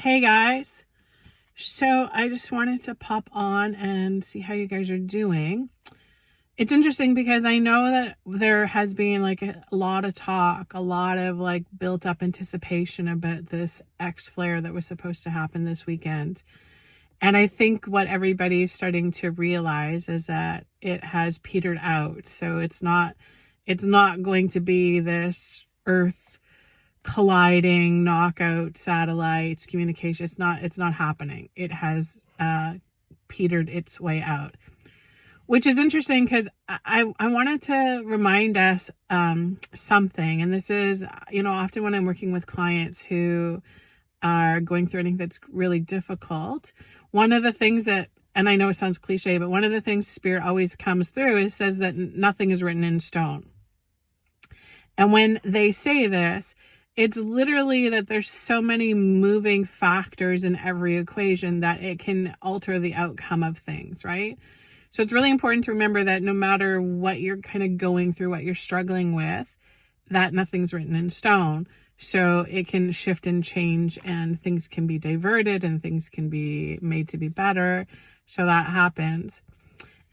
Hey guys, so I just wanted to pop on and see how you guys are doing. It's interesting because I know that there has been like a lot of talk, a lot of like built up anticipation about this X flare that was supposed to happen this weekend. And I think what everybody's starting to realize is that it has petered out. So it's not going to be this Earth colliding knockout satellites communication. It's not happening. It has petered its way out, which is interesting because I wanted to remind us something. And this is, often when I'm working with clients who are going through anything that's really difficult, one of the things that, and I know it sounds cliche, but one of the things Spirit always comes through is says that nothing is written in stone. And when they say this, it's literally that there's so many moving factors in every equation that it can alter the outcome of things, right? So it's really important to remember that no matter what you're kind of going through, what you're struggling with, that nothing's written in stone. So it can shift and change, and things can be diverted and things can be made to be better. So that happens.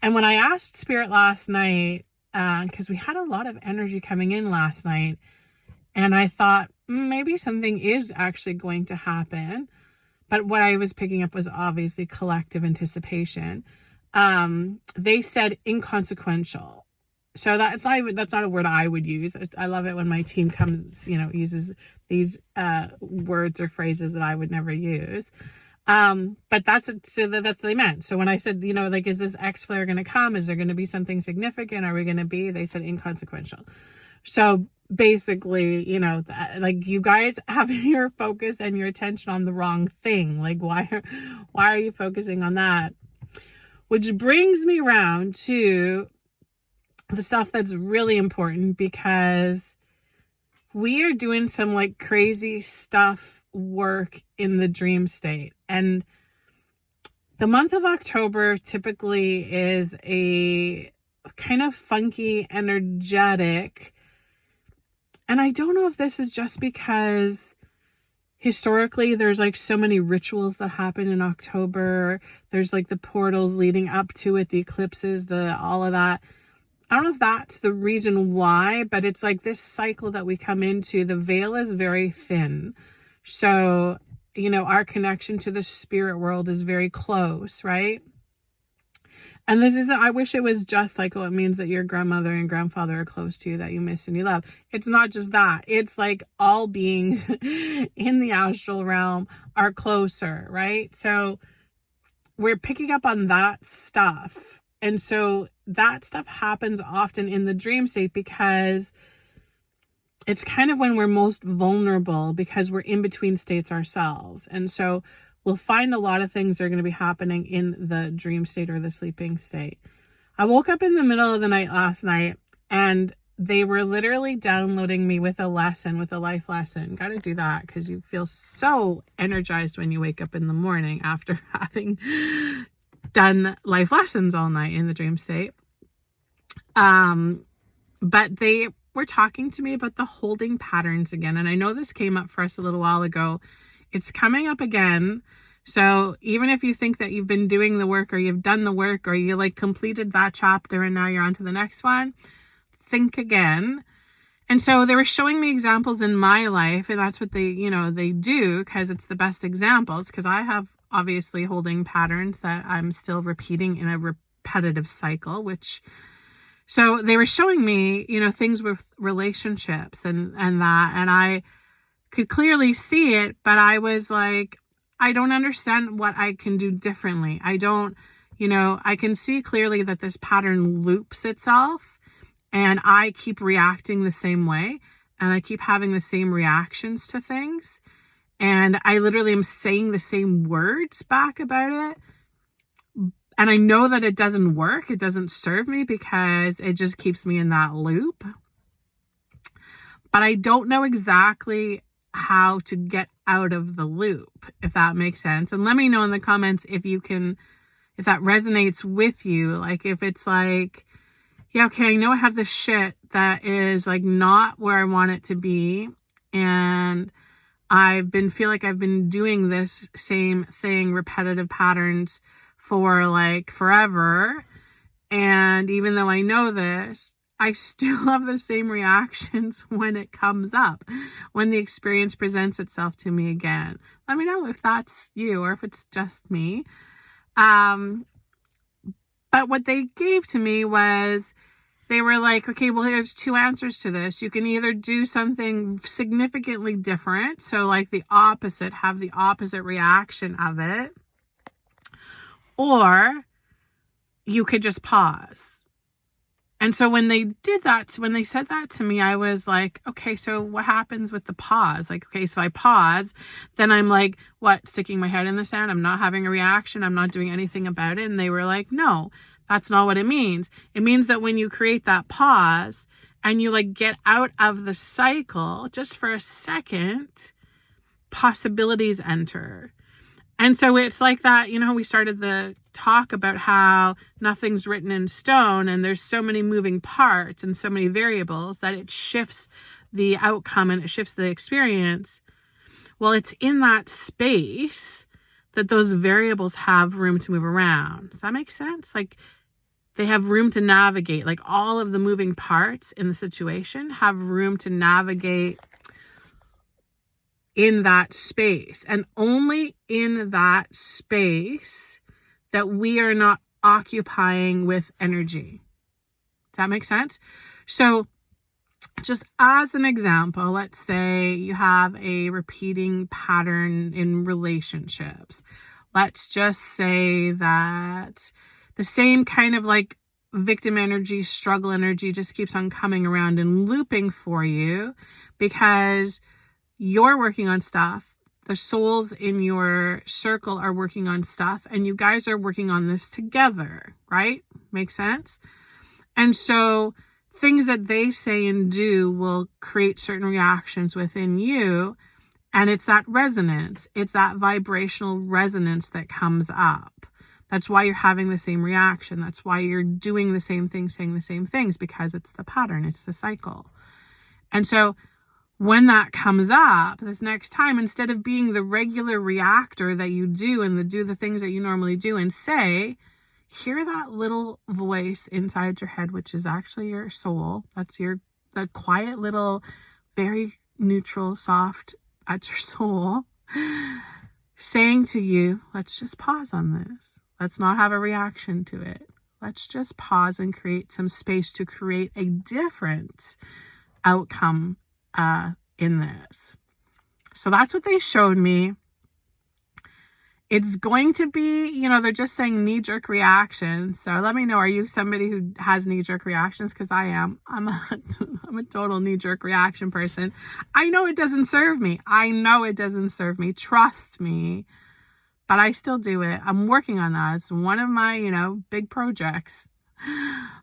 And when I asked Spirit last night, because we had a lot of energy coming in last night, and I thought maybe something is actually going to happen. But what I was picking up was obviously collective anticipation. They said inconsequential. So that's not a word I would use. I love it when my team comes, uses these words or phrases that I would never use. But that's what they meant. So when I said, is this X flare going to come? Is there going to be something significant? Are we going to be? They said inconsequential. So basically, you guys have your focus and your attention on the wrong thing. Like, why are you focusing on that? Which brings me around to the stuff that's really important, because we are doing some like crazy stuff work in the dream state. And the month of October typically is a kind of funky, energetic. And I don't know if this is just because historically there's like so many rituals that happen in October. There's like the portals leading up to it, the eclipses, all of that. I don't know if that's the reason why, but it's like this cycle that we come into, the veil is very thin. So, our connection to the spirit world is very close, right? And this isn't, I wish it was just like, it means that your grandmother and grandfather are close to you, that you miss and you love. It's not just that. It's like all beings in the astral realm are closer, right? So we're picking up on that stuff. And so that stuff happens often in the dream state because it's kind of when we're most vulnerable, because we're in between states ourselves. And so we'll find a lot of things that are going to be happening in the dream state or the sleeping state. I woke up in the middle of the night last night, and they were literally downloading me with a life lesson. Got to do that, because you feel so energized when you wake up in the morning after having done life lessons all night in the dream state. But they were talking to me about the holding patterns again. And I know this came up for us a little while ago. It's coming up again. So even if you think that you've been doing the work, or you've done the work, or you like completed that chapter and now you're on to the next one, think again. And so they were showing me examples in my life, and that's what they do, because it's the best examples, because I have obviously holding patterns that I'm still repeating in a repetitive cycle, so they were showing me, things with relationships and that, and I could clearly see it, but I was like, I don't understand what I can do differently. I can see clearly that this pattern loops itself, and I keep reacting the same way, and I keep having the same reactions to things. And I literally am saying the same words back about it. And I know that it doesn't work. It doesn't serve me, because it just keeps me in that loop. But I don't know exactly how to get out of the loop, if that makes sense. And let me know in the comments if that resonates with you. Like, if it's like, yeah, okay, I know I have this shit that is like not where I want it to be. And feel like I've been doing this same thing, repetitive patterns for like forever. And even though I know this, I still have the same reactions when it comes up, when the experience presents itself to me again. Let me know if that's you or if it's just me. But what they gave to me was, they were like, okay, well, here's two answers to this. You can either do something significantly different, so like the opposite, have the opposite reaction of it, or you could just pause. And so when they did that, when they said that to me, I was like, okay, so what happens with the pause? Like, okay, so I pause, then I'm like, what, sticking my head in the sand? I'm not having a reaction. I'm not doing anything about it. And they were like, no, that's not what it means. It means that when you create that pause and you like get out of the cycle just for a second, possibilities enter. And so it's like that, you know, we started the talk about how nothing's written in stone and there's so many moving parts and so many variables that it shifts the outcome and it shifts the experience. Well, it's in that space that those variables have room to move around. Does that make sense? Like they have room to navigate, like all of the moving parts in the situation have room to navigate in that space, and only in that space that we are not occupying with energy. Does that make sense? So just as an example, let's say you have a repeating pattern in relationships. Let's just say that the same kind of like victim energy, struggle energy just keeps on coming around and looping for you because you're working on stuff. The souls in your circle are working on stuff and you guys are working on this together, right? Makes sense? And so things that they say and do will create certain reactions within you. And it's that resonance. It's that vibrational resonance that comes up. That's why you're having the same reaction. That's why you're doing the same things, saying the same things, because it's the pattern. It's the cycle. And so when that comes up this next time, instead of being the regular reactor that you do and do the things that you normally do and say, hear that little voice inside your head, which is actually your soul. That's the quiet little, very neutral, soft, at your soul, saying to you, let's just pause on this. Let's not have a reaction to it. Let's just pause and create some space to create a different outcome in this. So that's what they showed me. It's going to be, you know, they're just saying knee-jerk reactions. So let me know, are you somebody who has knee-jerk reactions? Because I am. I'm a total knee-jerk reaction person. I know it doesn't serve me. Trust me. But I still do it. I'm working on that. It's one of my, you know, big projects.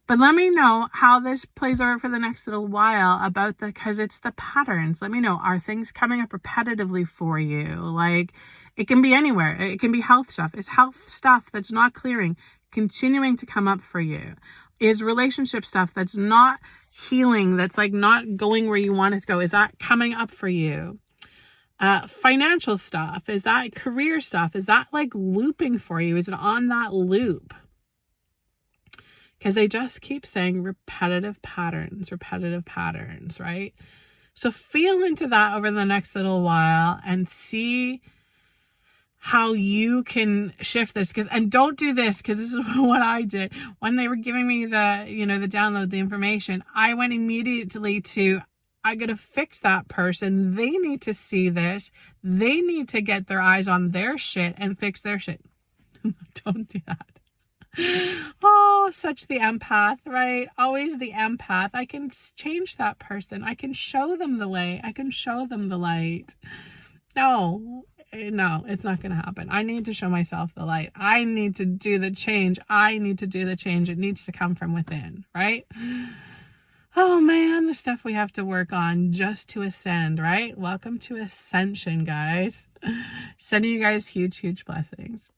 But let me know how this plays over for the next little while because it's the patterns. Let me know, are things coming up repetitively for you? Like it can be anywhere. It can be health stuff. Is health stuff that's not clearing continuing to come up for you? Is relationship stuff that's not healing, that's like not going where you want it to go? Is that coming up for you? Financial stuff, is that career stuff? Is that like looping for you? Is it on that loop? Because they just keep saying repetitive patterns, right? So feel into that over the next little while and see how you can shift this. And don't do this, because this is what I did. When they were giving me the, you know, the download, the information, I went immediately to, I got to fix that person. They need to see this. They need to get their eyes on their shit and fix their shit. Don't do that. Oh, such the empath, right? Always the empath. I can change that person. I can show them the way. I can show them the light. No, it's not going to happen. I need to show myself the light. I need to do the change. It needs to come from within, right? Oh man, the stuff we have to work on just to ascend, right? Welcome to ascension, guys. Sending you guys huge, huge blessings.